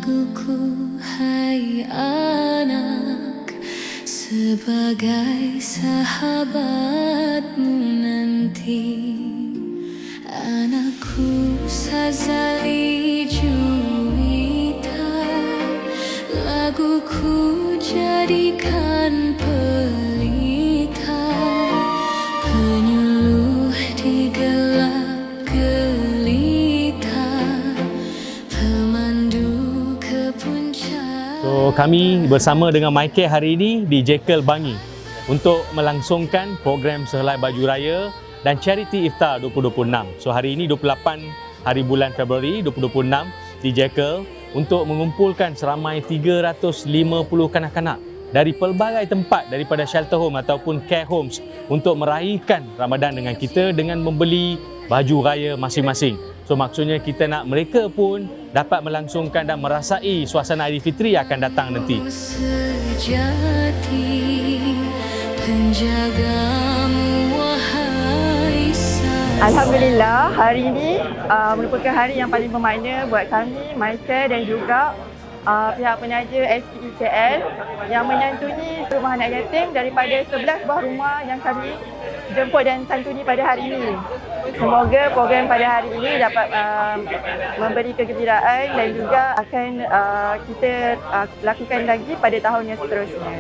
Laguku, hai anak, sebagai sahabatmu nanti. Anakku Sazali Juwita, laguku jadikan pelita, penyuluh di gelap gelita, pemandu ke puncak. So, kami bersama dengan MyCare hari ini di Jekyll Bangi untuk melangsungkan program Sehelai Baju Raya dan Charity Iftar 2026. So, hari ini 28 hari bulan Februari 2026 di Jekyll untuk mengumpulkan seramai 350 kanak-kanak dari pelbagai tempat daripada shelter home ataupun care homes untuk meraihkan Ramadan dengan kita dengan membeli baju raya masing-masing. So, maksudnya kita nak mereka pun dapat melangsungkan dan merasai suasana Aidilfitri yang akan datang nanti. Sejati penjagamu, wahai sayang. Alhamdulillah, hari ini merupakan hari yang paling bermakna buat kami, MyCare dan juga pihak penaja SPE KL yang menyantuni rumah anak yatim daripada 11 buah rumah yang kami jemput dan santuni pada hari ini. Semoga program pada hari ini dapat memberi kegembiraan dan juga akan kita lakukan lagi pada tahun yang seterusnya.